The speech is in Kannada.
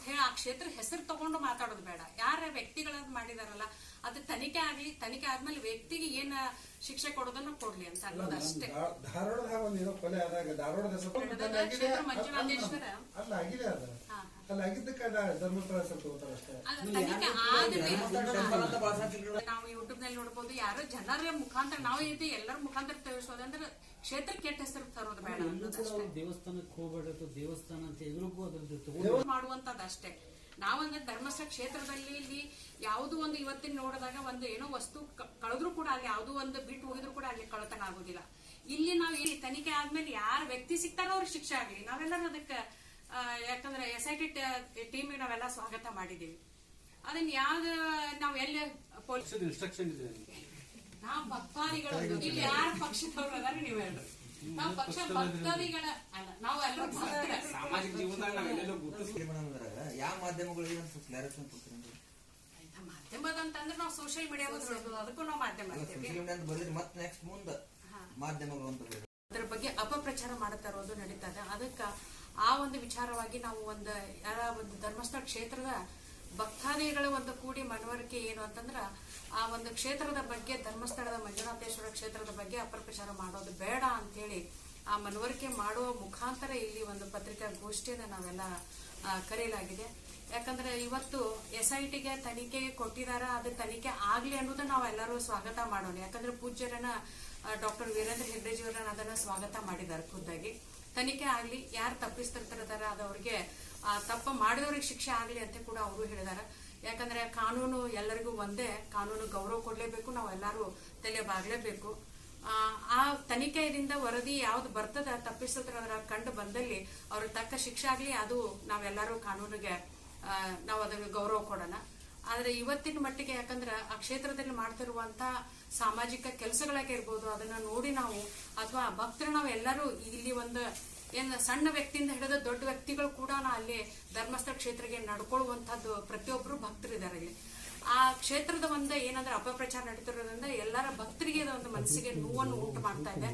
ಹೇಳಿ ಆ ಕ್ಷೇತ್ರ ಹೆಸರು ತಗೊಂಡು ಮಾತಾಡೋದು ಬೇಡ. ಯಾರ ವ್ಯಕ್ತಿಗಳನ್ನ ಮಾಡಿದಾರಲ್ಲ ಅದು ತನಿಖೆ ಆಗ್ಲಿ, ತನಿಖೆ ಆದ್ಮೇಲೆ ವ್ಯಕ್ತಿಗೆ ಏನ್ ಶಿಕ್ಷೆ ಕೊಡೋದನ್ನ ಕೊಡ್ಲಿ ಅಂತ ಅನ್ನೋದು ಅಷ್ಟೇ. ಧಾರವಾಡದಾಗ ಒಂದು ಏನೋ ಕೊಲೆ ಆದಾಗ ಧಾರವಾಡದ ಮಂಜುನಾಥೇಶ್ವರ ಅಲ್ಲ ಆಗಿದೆ ಅದ ಅಲ್ಲ ಆಗಿದ್ದಕ್ಕೆ ಧರ್ಮಸ್ಥಳ ಹೆಸರು ತಗೋತಾರೆ ಅಷ್ಟೇ. ತನಿಖೆ ನಾವು ಯೂಟ್ಯೂಬ್ ನಲ್ಲಿ ನೋಡ್ಬೋದು, ಯಾರೋ ಜನರ ಮುಖಾಂತರ ನಾವು ಇದು ಎಲ್ಲರ ಮುಖಾಂತರ ತಿಳಿಸೋದಂದ್ರೆ ಕ್ಷೇತ್ರ ಕೆಟ್ಟ ಹೆಸರು ತರೋದು ಬೇಡ. ದೇವಸ್ಥಾನಕ್ಕೆ ಹೋಗ್ಬೇಡ, ದೇವಸ್ಥಾನ ಅಂತ ಎದುರಿಗೂ ಅದ್ರದ್ದು ಮಾಡುವಂತದಷ್ಟೇ. ನಾವಂದ್ರೆ ಧರ್ಮಸ್ಥಳ ಕ್ಷೇತ್ರದಲ್ಲಿ ಇಲ್ಲಿ ಯಾವ್ದು ಒಂದು ಇವತ್ತಿನ ನೋಡಿದಾಗ ಒಂದು ಏನೋ ವಸ್ತು ಕಳೆದ್ರು ಕೂಡ ಅಲ್ಲಿ ಯಾವ್ದು ಒಂದು ಬಿಟ್ಟು ಹೋಗಿದ್ರು ಕೂಡ ಅಲ್ಲಿ ಕಳತನ ಆಗೋದಿಲ್ಲ. ಇಲ್ಲಿ ನಾವು ಈ ತನಿಖೆ ಆದ್ಮೇಲೆ ಯಾರ ವ್ಯಕ್ತಿ ಸಿಗ್ತಾರೋ ಅವ್ರಿಗೆ ಶಿಕ್ಷೆ ಆಗ್ಲಿ, ನಾವೆಲ್ಲರೂ ಅದಕ್ಕೆ ಯಾಕಂದ್ರೆ SIT ಟೀಮಿಗೆ ನಾವೆಲ್ಲ ಸ್ವಾಗತ ಮಾಡಿದೀವಿ. ಅದನ್ನ ಯಾವ್ದು ನಾವ್ ಎಲ್ಲ ಪೊಲೀಸ್ ಇನ್ಸ್ಟ್ರಕ್ಷನ್ ಇದೆ. ನಾವು ಭಕ್ತಾದಿಗಳು ಇಲ್ಲಿ ಯಾರ ಪಕ್ಷದವ್ರು ಅದಾರ ನೀವು ಹೇಳ್ರಿ. ನಾವು ಪಕ್ಷ ಭಕ್ತಾದಿಗಳ ಅಲ್ಲ, ನಾವು ಎಲ್ಲರೂ ಸಾಮಾಜಿಕ ಜೀವನದಾಗ ನಾವೆಲ್ಲ ಯಾವ ಮಾಧ್ಯಮಗಳಿಗೆ ಮಾಧ್ಯಮದಂತಂದ್ರೆ ನಾವು ಸೋಷಿಯಲ್ ಮೀಡಿಯಾ ಅದಕ್ಕೂ ನಾವು ಮಾಧ್ಯಮ ಮತ್ತೆ ನೆಕ್ಸ್ಟ್ ಮುಂದೆ ಮಾಧ್ಯಮಗಳು ಅಂತ ಅದ್ರ ಬಗ್ಗೆ ಅಪಪ್ರಚಾರ ಮಾಡುತ್ತಾ ಇರೋದು ನಡೀತದೆ. ಅದಕ್ಕ ಆ ಒಂದು ವಿಚಾರವಾಗಿ ನಾವು ಒಂದು ಧರ್ಮಸ್ಥಳ ಕ್ಷೇತ್ರದ ಭಕ್ತಾದಿಗಳ ಒಂದು ಕೂಡಿ ಮನವರಿಕೆ ಏನು ಅಂತಂದ್ರ ಆ ಒಂದು ಕ್ಷೇತ್ರದ ಬಗ್ಗೆ, ಧರ್ಮಸ್ಥಳದ ಮಂಜುನಾಥೇಶ್ವರ ಕ್ಷೇತ್ರದ ಬಗ್ಗೆ ಅಪಪ್ರಚಾರ ಮಾಡೋದು ಬೇಡ ಅಂತೇಳಿ ಆ ಮನವರಿಕೆ ಮಾಡುವ ಮುಖಾಂತರ ಇಲ್ಲಿ ಒಂದು ಪತ್ರಿಕಾಗೋಷ್ಠಿಯನ್ನ ನಾವೆಲ್ಲ ಕರೆಯಲಾಗಿದೆ. ಯಾಕಂದ್ರೆ ಇವತ್ತು SITಗೆ ತನಿಖೆ ಕೊಟ್ಟಿದಾರ, ಅದು ತನಿಖೆ ಆಗ್ಲಿ ಅನ್ನೋದನ್ನ ನಾವೆಲ್ಲರೂ ಸ್ವಾಗತ ಮಾಡೋಣ. ಯಾಕಂದ್ರೆ ಪೂಜ್ಯರನ್ನ ಡಾಕ್ಟರ್ ವೀರೇಂದ್ರ ಹೆಗ್ಡೆಜಿಯವರನ್ನ ಅದನ್ನ ಸ್ವಾಗತ ಮಾಡಿದ್ದಾರೆ ಖುದ್ದಾಗಿ. ತನಿಖೆ ಆಗ್ಲಿ, ಯಾರು ತಪ್ಪಿಸ್ತಿರ್ತಾರ ಅದವ್ರಿಗೆ ತಪ್ಪ ಮಾಡಿದವ್ರಿಗೆ ಶಿಕ್ಷೆ ಆಗ್ಲಿ ಅಂತ ಕೂಡ ಅವರು ಹೇಳಿದಾರೆ. ಯಾಕಂದ್ರೆ ಕಾನೂನು ಎಲ್ಲರಿಗೂ ಒಂದೇ, ಕಾನೂನು ಗೌರವ ಕೊಡ್ಲೇಬೇಕು, ನಾವೆಲ್ಲರೂ ತಲೆ ಬಾಗ್ಲೇಬೇಕು. ಆ ತನಿಖೆಯಿಂದ ವರದಿ ಯಾವ್ದು ಬರ್ತದ ತಪ್ಪಿಸೋದ್ರ ಕಂಡು ಬಂದಲ್ಲಿ ಅವ್ರಿಗೆ ತಕ್ಕ ಶಿಕ್ಷೆ ಆಗ್ಲಿ, ಅದು ನಾವೆಲ್ಲರೂ ಕಾನೂನಿಗೆ ನಾವು ಅದಕ್ಕೆ ಗೌರವ ಕೊಡೋಣ. ಆದ್ರೆ ಇವತ್ತಿನ ಮಟ್ಟಿಗೆ ಯಾಕಂದ್ರೆ ಆ ಕ್ಷೇತ್ರದಲ್ಲಿ ಮಾಡ್ತಿರುವಂತ ಸಾಮಾಜಿಕ ಕೆಲಸಗಳಾಗಿರ್ಬೋದು, ಅದನ್ನ ನೋಡಿ ನಾವು ಅಥವಾ ಭಕ್ತರು ನಾವು ಎಲ್ಲರೂ ಇಲ್ಲಿ ಒಂದು ಏನ್ ಸಣ್ಣ ವ್ಯಕ್ತಿಯಿಂದ ಹಿಡಿದು ದೊಡ್ಡ ವ್ಯಕ್ತಿಗಳು ಕೂಡ ಅಲ್ಲಿ ಧರ್ಮಸ್ಥಳ ಕ್ಷೇತ್ರಕ್ಕೆ ನಡ್ಕೊಳ್ಳುವಂತದ್ದು ಪ್ರತಿಯೊಬ್ಬರು ಭಕ್ತರಿದ್ದಾರೆ ಇಲ್ಲಿ. ಆ ಕ್ಷೇತ್ರದ ಒಂದು ಏನಂದ್ರೆ ಅಪಪ್ರಚಾರ ನಡೀತಿರೋದ್ರಿಂದ ಎಲ್ಲರ ಭಕ್ತರಿಗೆ ಒಂದು ಮನಸ್ಸಿಗೆ ನೋವನ್ನು ಉಂಟು ಮಾಡ್ತಾ ಇದೆ.